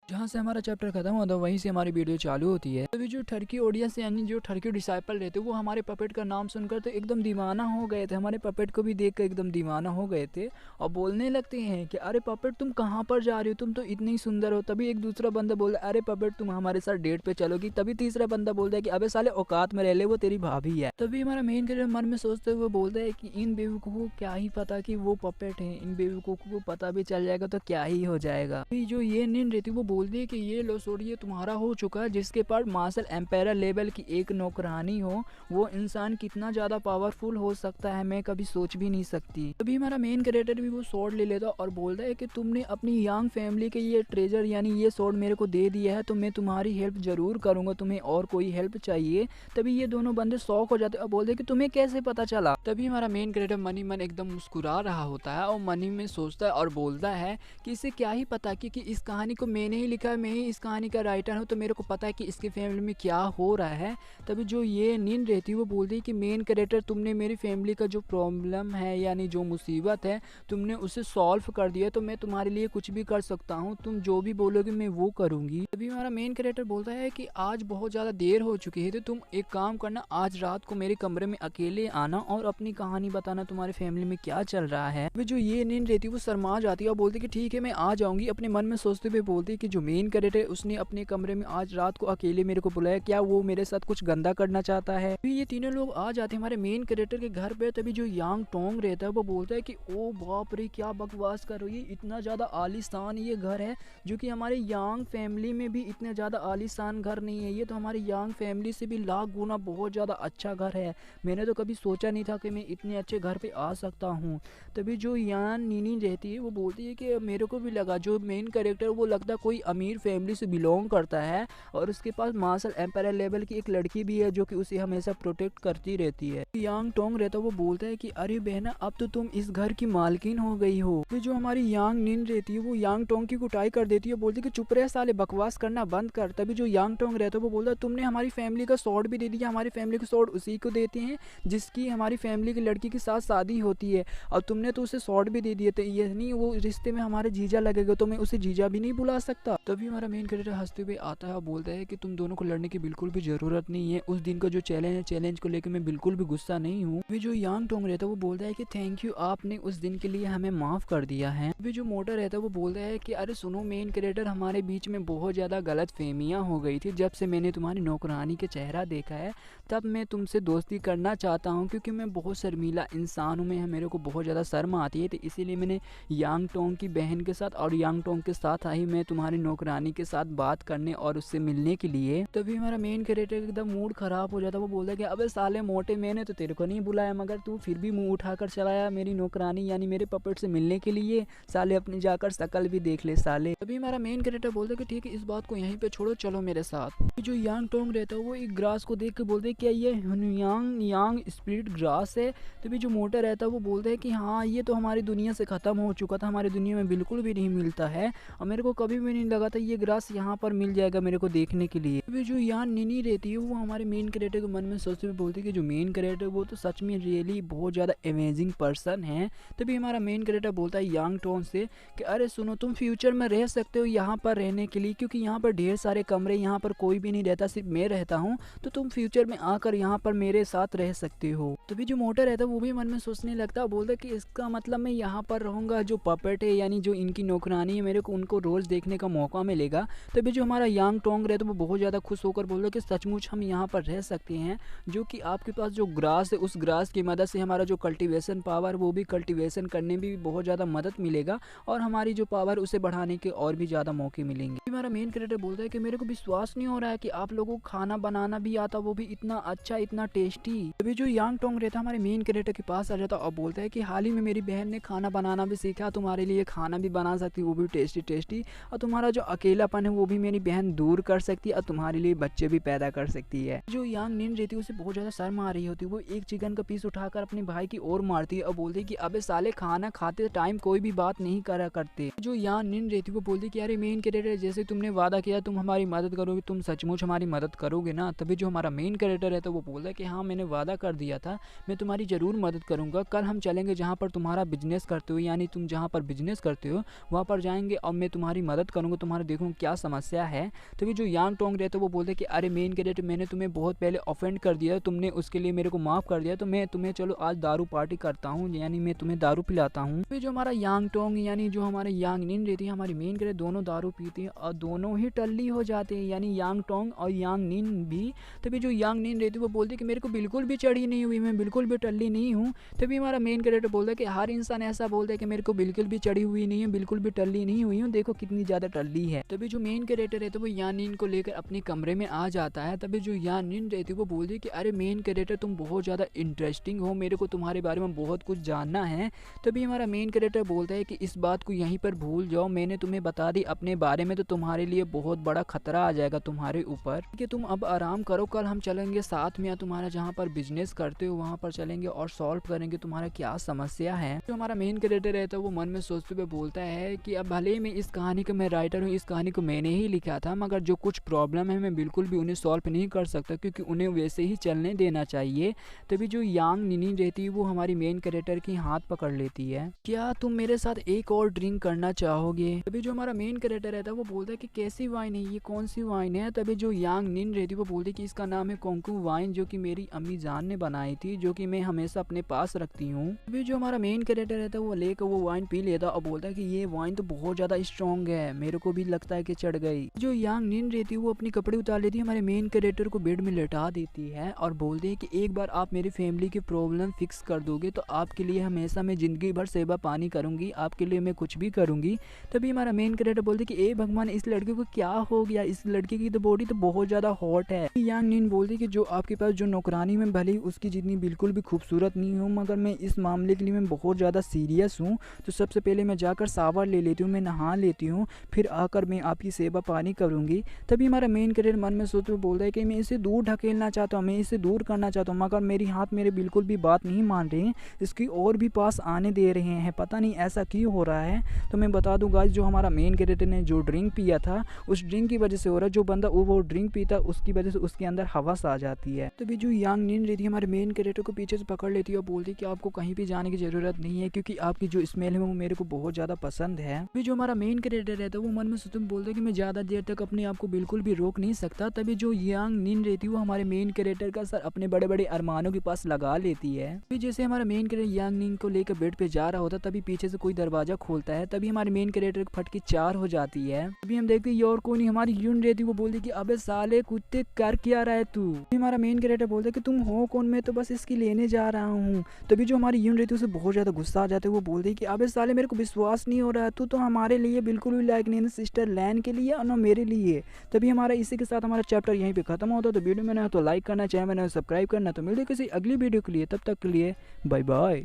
जहाँ से हमारा चैप्टर खत्म होता है वहीं से हमारी वीडियो चालू होती है। तभी जो टर्की ऑडियंस यानी जो टर्की डिसाइपल रहते वो हमारे पपेट का नाम सुनकर तो एकदम दीवाना हो गए थे, हमारे पपेट को भी देख कर एकदम दीवाना हो गए थे और बोलने लगते हैं कि अरे पपेट तुम कहाँ पर जा रही हो, तुम तो इतनी सुंदर हो। तभी एक दूसरा बंदा बोल रहा है अरे पपेट तुम हमारे साथ डेट पे चलोगी। तभी तीसरा बंदा बोलता है कि अबे साले औकात में रह ले, वो तेरी भाभी है। तभी हमारा मेन कैरेक्टर मन में सोचते हुए बोलता है कि इन बेवकूफों को क्या ही पता कि वो पपेट है, इन बेवकूफों को पता भी चल जाएगा तो क्या ही हो जाएगा। जो ये नींद रहती वो बोलती है कि ये लो सोडिए तुम्हारा हो चुका है, जिसके पास मार्शल एम्पायर लेवल की एक नौकरानी हो वो इंसान कितना ज्यादा पावरफुल हो सकता है मैं कभी सोच भी नहीं सकती। तभी हमारा मेन कैरेक्टर भी वो स्वॉर्ड ले लेता और बोलता है कि तुमने अपनी यंग फैमिली के ये ट्रेजर यानी ये स्वॉर्ड मेरे को दे दिया है तो मैं तुम्हारी हेल्प जरूर करूंगा, तुम्हें और कोई हेल्प चाहिए। तभी ये दोनों बंदे शॉक हो जाते और बोलते कि तुम्हें कैसे पता चला। तभी हमारा मेन कैरेक्टर मनी मन एकदम मुस्कुरा रहा होता है और मनी में सोचता है और बोलता है कि इसे क्या ही पता कि इस कहानी को मैंने ही लिखा है, मैं ही इस कहानी का राइटर हूँ, तो मेरे को पता है कि इसकी फैमिली में क्या हो रहा है। तभी जो ये नींद रहती है वो बोलती है कि मेन कैरेक्टर तुमने मेरी फैमिली का जो प्रॉब्लम है यानी जो मुसीबत है तुमने उसे सॉल्व कर दिया, तो मैं तुम्हारे लिए कुछ भी कर सकता हूँ, तुम जो भी बोलोगे मैं वो करूँगी। तभी हमारा मेन कैरेक्टर बोलता है कि आज बहुत ज़्यादा देर हो चुकी है तो तुम एक काम करना, आज रात को मेरे कमरे में अकेले आना और अपनी कहानी बताना तुम्हारी फैमिली में क्या चल रहा है। जो ये नींद रहती है वो शर्मा जाती है और बोलती है कि ठीक है मैं आ जाऊंगी। अपने मन में सोचते हुए बोलती है कि जो मेन कैरेक्टर है उसने अपने कमरे में आज रात को अकेले मेरे को बुलाया, क्या वो मेरे साथ कुछ गंदा करना चाहता है। फिर ये तीनों लोग आ जाते हैं हमारे मेन कैरेक्टर के घर पे। तभी जो यांग टोंग रहता है वो बोलता है कि ओ बाप रे क्या बकवास कर रही है, इतना ज्यादा आलीशान ये घर है जो कि हमारे यांग फैमिली में भी इतने ज्यादा आलीशान घर नहीं है, ये तो हमारी यांग फैमिली से भी लाख गुना बहुत ज्यादा अच्छा घर है, मैंने तो कभी सोचा नहीं था कि मैं इतने अच्छे घर पे आ सकता हूँ। तभी जो यान नीनी रहती है वो बोलती है कि मेरे को भी लगा जो मेन कैरेक्टर वो लगता कोई अमीर फैमिली से बिलोंग करता है और उसके पास मार्शल एम्पायर लेवल की एक लड़की भी है जो कि उसे हमेशा प्रोटेक्ट करती रहती है। यांग टोंग रहता है वो बोलता है कि अरे बहना अब तो तुम इस घर की मालकिन हो गई हो। फिर जो हमारी यांग नीन रहती है वो यांग टोंग की कुटाई कर देती है, बोलती है कि चुप रहे साले, बकवास करना बंद कर। तभी जो यांग टोंग रहता है वो बोलता है तुमने हमारी फैमिली का स्वॉर्ड भी दे दिया, हमारी फैमिली का स्वॉर्ड उसी को देते हैं जिसकी हमारी फैमिली की लड़की के साथ शादी होती है और तुमने तो उसे स्वॉर्ड भी दे दिए थे, ये नहीं वो रिश्ते में हमारे जीजा लगेगा तो मैं उसे जीजा भी नहीं बुला सकता। तभी हमारा मेन कैरेक्टर हंसते हुए आता है और बोलता है कि तुम दोनों को लड़ने की बिल्कुल भी जरूरत नहीं है, उस दिन का जो चैलेंज है चैलेंज को लेकर मैं बिल्कुल भी गुस्सा नहीं हूँ। अभी जो यांग टोंग रहता है वो बोलता है कि थैंक यू, आपने उस दिन के लिए हमें माफ कर दिया है। अभी जो मोटर रहता है वो बोलता है कि अरे सुनो मेन कैरेक्टर, हमारे बीच में बहुत ज्यादा गलत फहमियां हो गई थी, जब से मैंने तुम्हारी नौकरानी के चेहरा देखा है तब मैं तुमसे दोस्ती करना चाहता हूँ, क्योंकि मैं बहुत शर्मीला इंसान हूँ, मैं मेरे को बहुत ज़्यादा शर्म आती है, तो इसीलिए मैंने यांग टोंग की बहन के साथ और यांग टोंग के साथ आई मैं तुम्हारी नौकरानी के साथ बात करने और उससे मिलने के लिए। तभी हमारा मेन कैरेक्टर एकदम मूड खराब हो जाता है, वो बोलता है कि अबे साले मोटे, मैंने तो तेरे को नहीं बुलाया मगर तू फिर भी मुंह उठाकर चलाया मेरी नौकरानी यानी मेरे पपेट से मिलने के लिए, साले अपनी जाकर शकल भी देख ले साले। तभी हमारा मेन कैरेक्टर बोलता है कि ठीक है इस बात को यहीं पे छोड़ो, चलो मेरे साथ। जो यांग टोंग रहता है वो एक ग्रास को देख के बोलते है क्या ये ह्यूयांग यांग स्पिरिट ग्रास है। तभी जो मोटा रहता है वो बोलता है कि हाँ ये तो हमारी दुनिया से खत्म हो चुका था, हमारी दुनिया में बिल्कुल भी नहीं मिलता है और मेरे को कभी भी नहीं लगा था ये ग्रास यहाँ पर मिल जाएगा मेरे को देखने के लिए। तभी जो यहाँ नीनी रहती है वो हमारे मेन कैरेक्टर के मन में सोचते हुए बोलती है कि जो मेन कैरेक्टर वो तो सच में रियली बहुत ज़्यादा अमेजिंग पर्सन है। तभी हमारा मेन कैरेक्टर बोलता है यांग टोंग से कि अरे सुनो तुम फ्यूचर में रह सकते हो यहाँ पर रहने के लिए, क्योंकि यहाँ पर ढेर सारे कमरे, यहाँ पर कोई भी नहीं रहता सिर्फ मैं रहता हूँ, तो तुम फ्यूचर में आकर यहाँ पर मेरे साथ रह सकते हो। तभी जो मोटर रहता है वो भी मन में सोचने लगता है, बोलता है कि इसका मतलब मैं यहाँ पर रहूंगा, जो पपेट है यानी जो इनकी नौकरानी है मेरे को उनको रोज देखने का मौका मिलेगा। तभी जो हमारा यांग टोंग रहता है वो बहुत ज़्यादा खुश होकर बोलता है कि सचमुच हम यहाँ पर रह सकते हैं, जो कि आपके पास जो ग्रास है उस ग्रास की मदद से हमारा जो कल्टीवेशन पावर वो भी कल्टीवेशन करने में भी बहुत ज़्यादा मदद मिलेगा और हमारी जो पावर उसे बढ़ाने के और भी ज़्यादा मौके मिलेंगे। हमारा मेन कैरेक्टर बोलता है कि मेरे को विश्वास नहीं हो रहा है कि आप लोगों को खाना बनाना भी आता, वो भी इतना अच्छा इतना टेस्टी। तभी जो यांग टोंग रहता है हमारे मेन कैरेक्टर के पास आ जाता और बोलता है कि हाल ही में मेरी बहन ने खाना बनाना भी सीखा, तुम्हारे लिए खाना भी बना सकती है वो भी टेस्टी टेस्टी, और तुम्हारा जो अकेलापन है वो भी मेरी बहन दूर कर सकती है और तुम्हारे लिए बच्चे भी पैदा कर सकती है। जो यांग नीन रहती है उसे बहुत ज्यादा शर्म आ रही होती है, वो एक चिकन का पीस उठाकर अपने भाई की ओर मारती है और बोलती है कि अबे साले खाना खाते टाइम कोई भी बात नहीं करा करते। जो यांग नीन रहती है वो बोलती है कि अरे मेन कैरेक्टर जैसे तुमने वादा किया तुम हमारी मदद करोगे, तुम सचमुच हमारी मदद करोगे ना। तभी जो हमारा मेन कैरेक्टर है तो वो बोलता है कि हाँ मैंने वादा कर दिया था, मैं तुम्हारी जरूर मदद करूंगा, कल हम चलेंगे जहाँ पर तुम्हारा बिजनेस करते हो यानी तुम जहाँ पर बिजनेस करते हो वहाँ पर जाएंगे और मैं तुम्हारी मदद करूंगा, तुम्हारा देखूँ क्या समस्या है। तभी जो यांग टोंग रहता है वो बोलते कि अरे मेन कैरेक्टर मैंने तुम्हें बहुत पहले ऑफेंड कर दिया, तुमने उसके लिए मेरे को माफ़ कर दिया, तो मैं तुम्हें चलो आज दारू पार्टी करता हूँ, यानी मैं तुम्हें दारू पिलाता हूँ। फिर जो हमारा यांग टोंग यानी जो हमारे यांग निन रहती है, हमारी मेन कैरेक्टर दोनों दारू पीती हैं और दोनों ही टल्ली हो जाते हैं, यानी यांग टोंग और यांग निन भी। तभी जो यांग निन रहती है वो बोलती है कि मेरे को बिल्कुल भी चढ़ी नहीं हुई, मैं बिल्कुल भी टल्ली नहीं हूँ। तभी हमारा मेन कैरेक्टर बोलता है कि हर इंसान ऐसा बोलता है कि मेरे को बिल्कुल भी चढ़ी हुई नहीं है, बिल्कुल भी टल्ली नहीं हुई हूँ, देखो कितनी ज़्यादा टल्ली है। तभी जो मेन कैरेक्टर है तो वो यान निन को लेकर अपने कमरे में आ जाता है। तभी जो यान निन रहती है वो बोलती है कि अरे मेन कैरेक्टर तुम बहुत ज़्यादा इंटरेस्टिंग हो, मेरे को तुम्हारे बारे में बहुत कुछ जानना है। तभी हमारा मेन कैरेक्टर बोलता है कि इस बात को यहीं पर भूल जाओ, मैंने तुम्हें बता दी अपने बारे में तो तुम्हारे लिए बहुत बड़ा खतरा आ जाएगा तुम्हारे ऊपर, कि तुम अब आराम करो, कल हम चलेंगे साथ में, या तुम्हारा जहाँ पर बिजनेस करते हो वहाँ पर चलेंगे और सॉल्व करेंगे तुम्हारा क्या समस्या है। जो हमारा मेन कैरेक्टर रहता है वो मन में सोचते हुए बोलता है कि अब भले ही मैं इस कहानी का मैं राइटर हूँ, इस कहानी को मैंने ही लिखा था, मगर जो कुछ प्रॉब्लम है मैं बिल्कुल भी उन्हें सॉल्व नहीं कर सकता, क्योंकि उन्हें वैसे ही चलने देना चाहिए। तभी जो यांग निनी रहती है वो हमारी मेन कैरेक्टर की हाथ पकड़ लेती है, क्या तुम मेरे साथ एक और ड्रिंक करना चाहोगे। तभी जो हमारा मेन कैरेक्टर रहता है वो बोलता है कि कैसी वाइन है, ये कौन सी वाइन है। तभी जो यांग निन रहती है वो बोलती है कि इसका नाम है कोंकू वाइन, जो कि मेरी अम्मी जान ने बनाई थी, जो कि मैं हमेशा अपने पास रखती हूँ। तभी जो हमारा मेन कैरेक्टर रहता है वो लेकर वो वाइन पी लेता और बोलता है कि ये वाइन तो बहुत ज्यादा स्ट्रॉन्ग है, मेरे को भी लगता है कि चढ़ गई। जो यांग निन रहती है वो अपने कपड़े उतार लेती है, हमारे मेन कैरेक्टर को बेड में लेटा देती है और बोलती है कि एक बार आप मेरी फैमिली की प्रॉब्लम फिक्स कर दोगे तो आपके लिए हमेशा मैं जिंदगी भर सेवा पानी करूंगी, आपके लिए मैं कुछ भी करूंगी। तभी हमारा मेन कैरेक्टर बोलती है कि ए भगवान, इस लड़के को क्या हो गया, इस लड़के की तो बॉडी तो बहुत ज्यादा हॉट है। यांग निन बोलती है कि जो आपके पास जो नौकरानी में भले ही उसकी जितनी बिल्कुल भी खूबसूरत नहीं हूँ, मगर मैं इस मामले के लिए मैं बहुत ज़्यादा सीरियस हूँ, तो सबसे पहले मैं जाकर सावर ले लेती हूँ, मैं नहा लेती हूँ, फिर आकर मैं आपकी सेवा पानी करूँगी। तभी हमारा मेन कैरेक्टर मन में सोचते हुए बोलता है कि मैं इसे दूर ढकेलना चाहता हूँ, मैं इसे दूर करना चाहता हूँ, मगर मेरी हाथ मेरे बिल्कुल भी बात नहीं मान रहे हैं, इसकी और भी पास आने दे रहे हैं, पता नहीं ऐसा क्यों हो रहा है। तो मैं बता दूँ गाइस, जो हमारा मेन कैरेक्टर ने जो ड्रिंक पिया था उस ड्रिंक की वजह से हो रहा है, जो बंदा वो ड्रिंक पीता उसकी वजह से उसके अंदर हवस आ जाती है। तभी जो यांग निन रहती है हमारे मेन कैरेक्टर को पीछे से पकड़ लेती है और बोलती है कि आपको कहीं भी जाने की जरूरत नहीं है, क्योंकि आपकी जो स्मेल है वो मेरे को बहुत ज़्यादा पसंद है। अभी जो हमारा मेन कैरेक्टर रहता है वो मन में सोचते बोलता है कि मैं ज़्यादा देर तक अपने आप को बिल्कुल भी रोक नहीं सकता। तभी जो यांग निन रहती है वो हमारे मेन कैरेक्टर का सर अपने बड़े बड़े अरमानों के पास लगा लेती है। अभी जैसे हमारा मेन कैरेक्टर यांग निन को लेकर बेड पे जा रहा होता तभी पीछे से कोई दरवाजा खोलता है, तभी हमारे मेन कैरेक्टर की फटकी 4 हो जाती है। अभी हम देखते हैं ये और कोई नहीं, हमारी यून रहती है वो बोलती कि अबे साले कुत्ते कर क्या रहा है तू। हमारा मेन कैरेक्टर बोलता है कि तुम हो कौन, मैं तो बस इसकी लेने जा रहा हूँ। तभी जो हमारी यून रहती है उसे बहुत ज्यादा गुस्सा आ जाता है, वो बोलती है कि अबे साले मेरे को विश्वास नहीं हो रहा है, तू तो हमारे लिए बिल्कुल भी लायक नहीं है, सिस्टर लैन के लिए और ना मेरे लिए। तभी हमारा इसी के साथ हमारा चैप्टर यहीं पे खत्म होता है। तो वीडियो में ना तो लाइक करना, चैनल में ना सब्सक्राइब करना। तो मिलते किसी अगली वीडियो के लिए, तब तक के लिए बाय बाय।